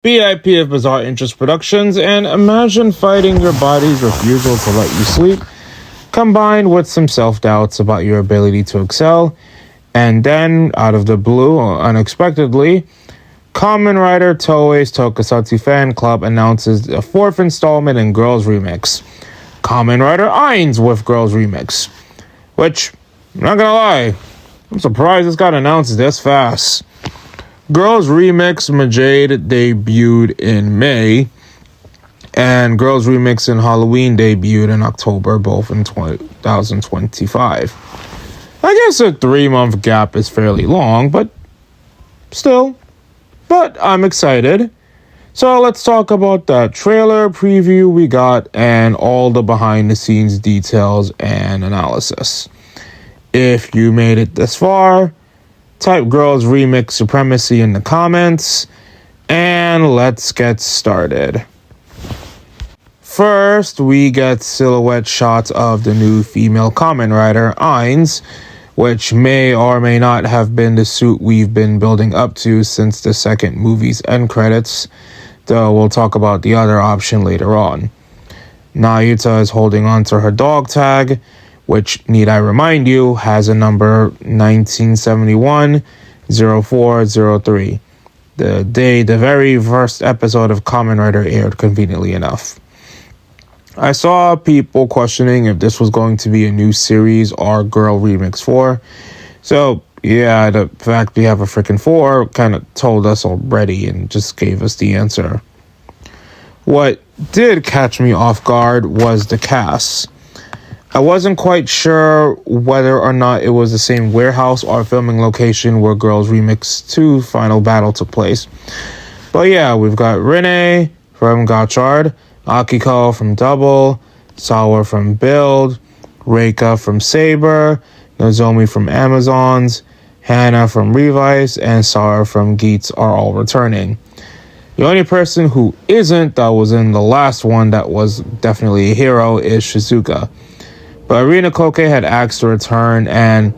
BIP of Bizarre Interest Productions, and imagine fighting your body's refusal to let you sleep, combined with some self-doubts about your ability to excel, and then, out of the blue, unexpectedly, Kamen Rider Toei's Tokusatsu fan club announces a fourth installment in Girls Remix, Kamen Rider Eins with Girls Remix, which, I'm not gonna lie, I'm surprised this got announced this fast. Girls Remix Majied debuted in May, and Girls Remix in Halloween debuted in October, both in 2025. I guess a 3-month gap is fairly long, but still. But I'm excited. So let's talk about that trailer preview we got and all the behind-the-scenes details and analysis. If you made it this far, type Girls Remix Supremacy in the comments, and let's get started. First, we get silhouette shots of the new female Kamen Rider, Einz, which may or may not have been the suit we've been building up to since the second movie's end credits, though we'll talk about the other option later on. Nayuta is holding onto her dog tag, which, need I remind you, has a number 1971-0403, the day the very first episode of Kamen Rider aired, conveniently enough. I saw people questioning if this was going to be a new series or Girl Remix 4, so yeah, the fact we have a freaking 4 kind of told us already and just gave us the answer. What did catch me off guard was the cast. I wasn't quite sure whether or not it was the same warehouse or filming location where Girls Remix 2 final battle took place. But yeah, we've got Rene from Gattard, Akiko from Double, Sawa from Build, Reika from Saber, Nozomi from Amazons, Hannah from Revice, and Sara from Geats are all returning. The only person who isn't, that was in the last one that was definitely a hero, is Shizuka. But Arena Koke had asked to return, and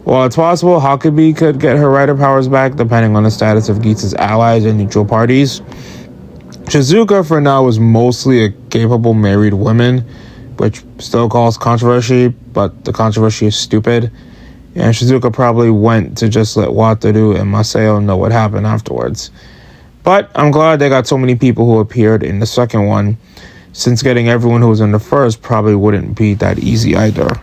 while it's possible Hakubi could get her rider powers back depending on the status of Geats' allies and neutral parties, Shizuka for now is mostly a capable married woman, which still causes controversy, but the controversy is stupid, and Shizuka probably went to just let Wataru and Masao know what happened afterwards. But I'm glad they got so many people who appeared in the second one, since getting everyone who was in the first probably wouldn't be that easy either.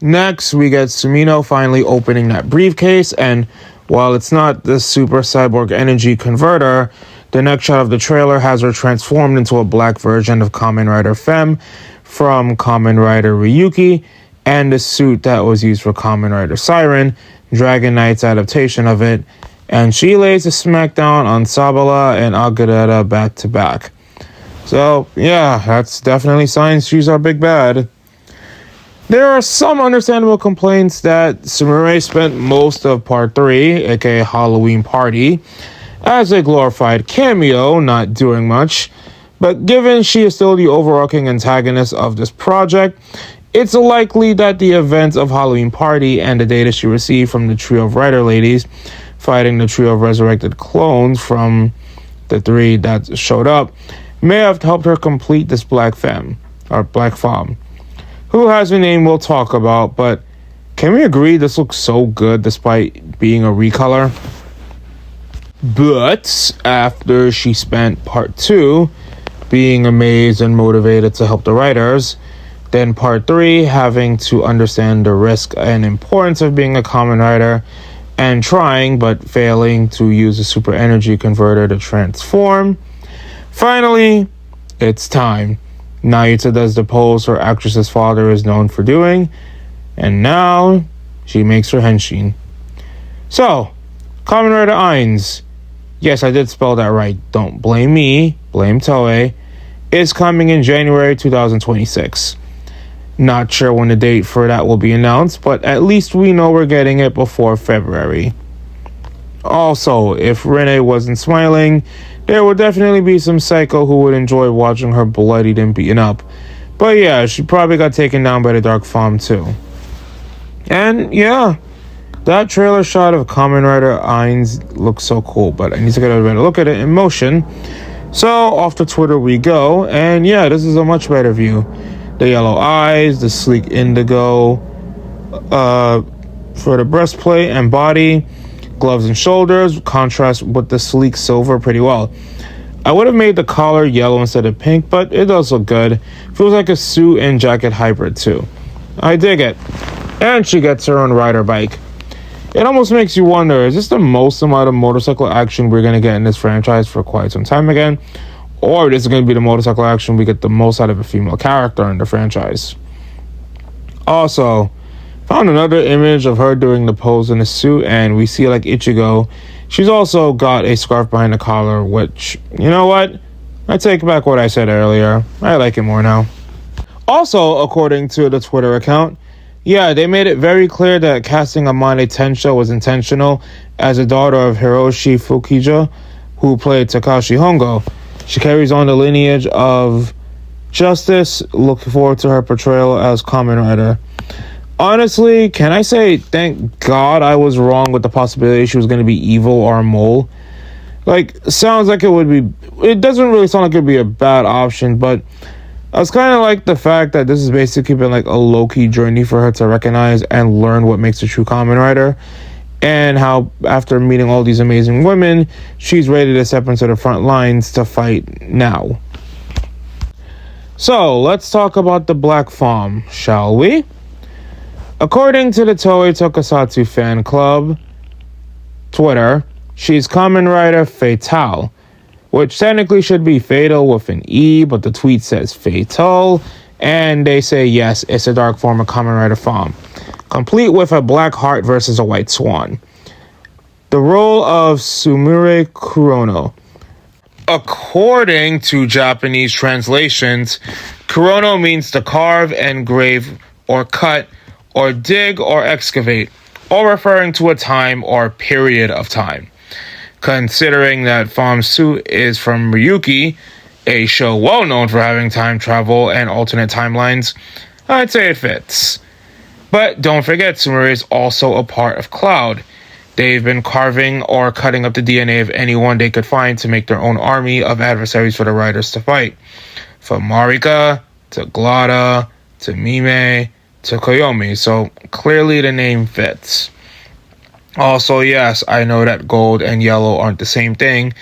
Next, we get Sumino finally opening that briefcase, and while it's not the Super Cyborg Energy Converter, the next shot of the trailer has her transformed into a black version of Kamen Rider Femme from Kamen Rider Ryuki, and the suit that was used for Kamen Rider Siren, Dragon Knight's adaptation of it, and she lays a smackdown on Sabala and Agareta back to back. So, yeah, that's definitely signs she's our big bad. There are some understandable complaints that Sumire spent most of Part 3, aka Halloween Party, as a glorified cameo, not doing much. But given she is still the overarching antagonist of this project, it's likely that the events of Halloween Party and the data she received from the trio of Rider Ladies fighting the trio of resurrected clones from the 3 that showed up may have helped her complete this Black Femme, who has a name we'll talk about, but can we agree this looks so good despite being a recolor? But after she spent Part 2 being amazed and motivated to help the writers, then Part 3 having to understand the risk and importance of being a Kamen Rider and trying but failing to use a super energy converter to transform. Finally, it's time. Nayuta does the pose her actress's father is known for doing, and now she makes her henshin. So, Kamen Rider Eins, yes, I did spell that right, don't blame me, blame Toei, is coming in January 2026. Not sure when the date for that will be announced, but at least we know we're getting it before February. Also, if Rene wasn't smiling, there would definitely be some psycho who would enjoy watching her bloodied and beaten up. But yeah, she probably got taken down by the Dark Femme too. And yeah, That trailer shot of Kamen Rider Eins looks so cool, but I need to get a better look at it in motion. So off to Twitter we go, and yeah, this is a much better view. The yellow eyes, the sleek indigo for the breastplate and body, gloves and shoulders contrast with the sleek silver pretty well. I would have made the collar yellow instead of pink, but it does look good. Feels like a suit and jacket hybrid too. I dig it. And she gets her own rider bike. It almost makes you wonder, is this the most amount of motorcycle action we're going to get in this franchise for quite some time again? Or this is going to be the motorcycle action we get the most out of a female character in the franchise? Also, found another image of her doing the pose in a suit, and we see like Ichigo. She's also got a scarf behind the collar, which, you know what? I take back what I said earlier. I like it more now. Also, according to the Twitter account, yeah, they made it very clear that casting Amane Tensho was intentional as a daughter of Hiroshi Fukija, who played Takashi Hongo. She carries on the lineage of justice. Looking forward to her portrayal as Kamen Rider. Honestly, can I say thank God I was wrong with the possibility she was going to be evil or a mole? Like, sounds like it would be... It doesn't really sound like it would be a bad option, but I was kind of like the fact that this has basically been like a low-key journey for her to recognize and learn what makes a true Kamen Rider, and how after meeting all these amazing women, she's ready to step into the front lines to fight now. So, let's talk about the Black Femme, shall we? According to the Toei Tokusatsu fan club Twitter, she's Kamen Rider Fatale, which technically should be fatal with an E, but the tweet says fatal, and they say yes, it's a dark form of Kamen Rider Femme, complete with a black heart versus a white swan. The role of Sumire Kurono. According to Japanese translations, Kurono means to carve, engrave, or cut, or dig, or excavate, or referring to a time or period of time. Considering that Femme's suit is from Ryuki, a show well known for having time travel and alternate timelines, I'd say it fits. But don't forget, Sumire is also a part of Cloud. They've been carving or cutting up the DNA of anyone they could find to make their own army of adversaries for the riders to fight. From Marika, to Glada, to Mime, to Koyomi, so clearly the name fits. Also, yes, I know that gold and yellow aren't the same thing,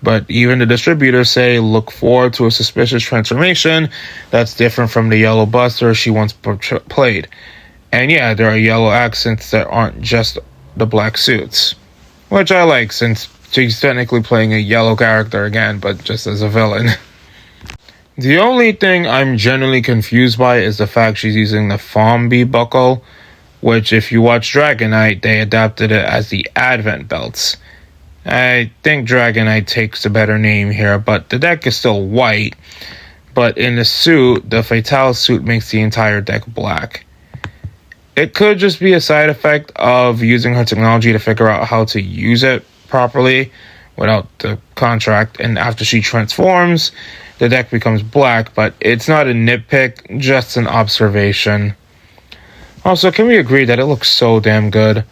but even the distributors say look forward to a suspicious transformation that's different from the yellow buster she once played. And yeah, there are yellow accents that aren't just the black suits, which I like since she's technically playing a yellow character again, but just as a villain. The only thing I'm generally confused by is the fact she's using the Femme buckle, which if you watch Dragon Knight, they adapted it as the Advent belts. I think Dragon Knight takes the better name here, but the deck is still white. But in the suit, the Fatale suit makes the entire deck black. It could just be a side effect of using her technology to figure out how to use it properly without the contract, and after she transforms, the deck becomes black, but it's not a nitpick, just an observation. Also, can we agree that it looks so damn good?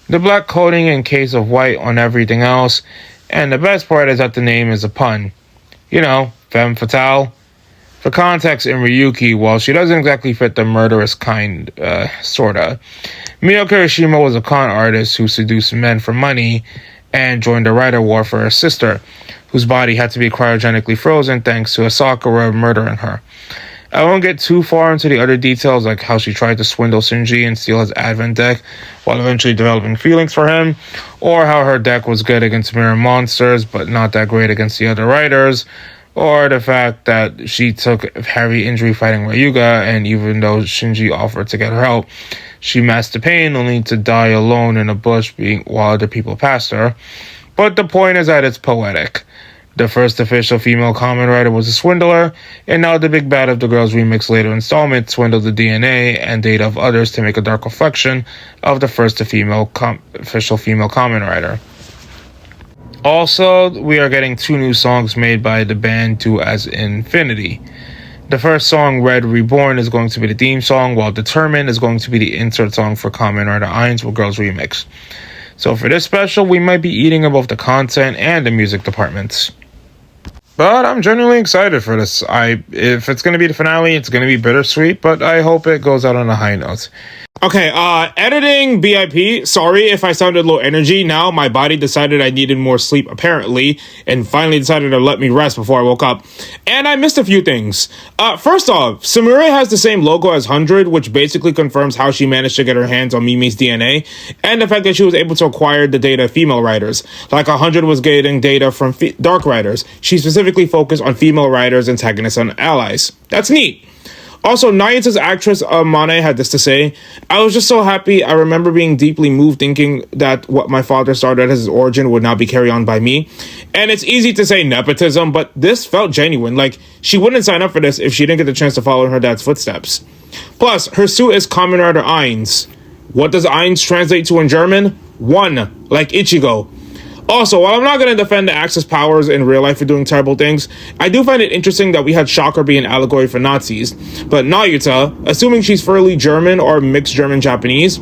The black coating in case of white on everything else, and the best part is that the name is a pun. You know, Femme Fatale. For context, in Ryuki, while she doesn't exactly fit the murderous kind, sorta, Mio Kirishima was a con artist who seduced men for money and joined the Rider War for her sister, whose body had to be cryogenically frozen thanks to Asakura murdering her. I won't get too far into the other details, like how she tried to swindle Shinji and steal his Advent deck while eventually developing feelings for him, or how her deck was good against mirror monsters but not that great against the other riders, or the fact that she took heavy injury fighting Ryuga, and even though Shinji offered to get her help, she masked the pain only to die alone in a bush while other people passed her. But the point is that it's poetic. The first official female Kamen Rider was a swindler, and now the big bad of the Girls Remix later installment swindled the DNA and data of others to make a dark reflection of the first official female Kamen Rider. Also, we are getting 2 new songs made by the band Do As Infinity. The first song, Red Reborn, is going to be the theme song, while Determined is going to be the insert song for Kamen Rider Eins with Girls Remix. So for this special, we might be eating in both the content and the music departments. But I'm genuinely excited for this. If it's going to be the finale, it's going to be bittersweet, but I hope it goes out on a high note. Okay, editing BIP. Sorry if I sounded low energy. Now my body decided I needed more sleep, apparently, and finally decided to let me rest before I woke up. And I missed a few things. First off, Sumire has the same logo as 100, which basically confirms how she managed to get her hands on Mimi's DNA, and the fact that she was able to acquire the data of female riders. Like 100 was getting data from Dark Riders. She specifically focused on female riders, antagonists, and allies. That's neat. Also, Nayuta's actress Mane had this to say: I was just so happy. I remember being deeply moved, thinking that what my father started as his origin would now be carried on by me. And it's easy to say nepotism, but this felt genuine. Like, she wouldn't sign up for this if she didn't get the chance to follow in her dad's footsteps. Plus, her suit is Kamen Rider Eins. What does Einz translate to in German? One, like Ichigo. Also, while I'm not going to defend the Axis powers in real life for doing terrible things, I do find it interesting that we had Shocker be an allegory for Nazis. But Nayuta, assuming she's fully German or mixed German-Japanese,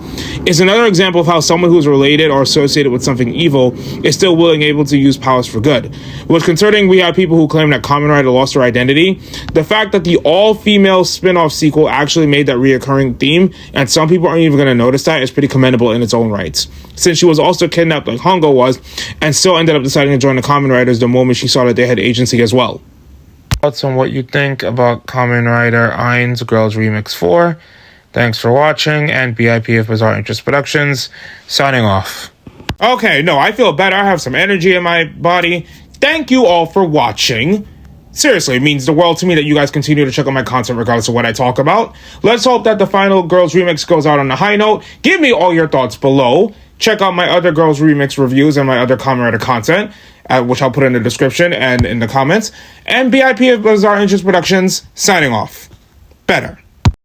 is another example of how someone who's related or associated with something evil is still willing able to use powers for good. Which, concerning we have people who claim that Kamen Rider lost her identity, the fact that the all-female spin-off sequel actually made that reoccurring theme, and some people aren't even going to notice that, is pretty commendable in its own rights. Since she was also kidnapped like Hongo was, and still ended up deciding to join the Kamen Riders the moment she saw that they had agency as well. Thoughts on what you think about Kamen Rider Ein's Girls Remix 4. Thanks for watching, and BIP of Bizarre Interest Productions, signing off. Okay, no, I feel better. I have some energy in my body. Thank you all for watching. Seriously, it means the world to me that you guys continue to check out my content regardless of what I talk about. Let's hope that the final Girls Remix goes out on a high note. Give me all your thoughts below. Check out my other Girls Remix reviews and my other Kamen Rider content, which I'll put in the description and in the comments. And BIP of Bizarre Interest Productions, signing off. Better.